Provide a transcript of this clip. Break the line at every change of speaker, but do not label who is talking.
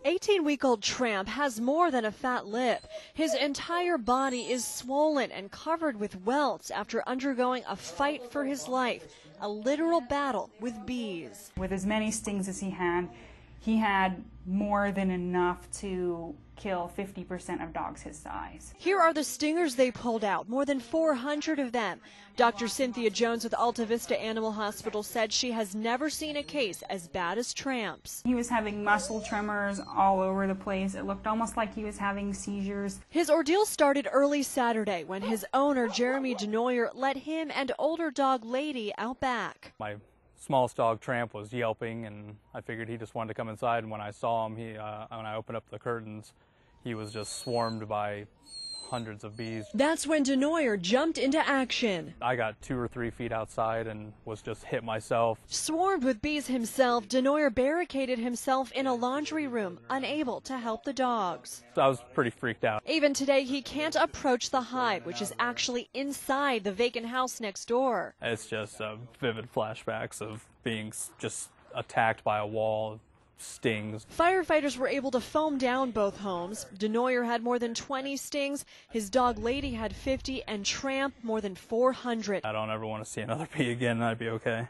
18-week-old Tramp has more than a fat lip. His entire body is swollen and covered with welts after undergoing a fight for his life, a literal battle with bees.
With as many stings as he had more than enough to kill 50% of dogs his size.
Here are the stingers they pulled out, more than 400 of them. Dr. Cynthia Jones with Alta Vista Animal Hospital said she has never seen a case as bad as Tramp's.
He was having muscle tremors all over the place. It looked almost like he was having seizures.
His ordeal started early Saturday when his owner, Jeremy Denoyer, let him and older dog Lady out back.
My smallest dog, Tramp, was yelping, and I figured he just wanted to come inside. And when I saw him, when I opened up the curtains, he was just swarmed by hundreds of bees.
That's when Denoyer jumped into action.
I got 2 or 3 feet outside and was just hit myself.
Swarmed with bees himself, Denoyer barricaded himself in a laundry room, unable to help the dogs.
I was pretty freaked out.
Even today, he can't approach the hive, which is actually inside the vacant house next door.
It's just vivid flashbacks of being just attacked by a wall. Stings.
Firefighters were able to foam down both homes. Denoyer had more than 20 stings, his dog Lady had 50, and Tramp more than 400.
I don't ever want to see another bee again, and I'd be okay.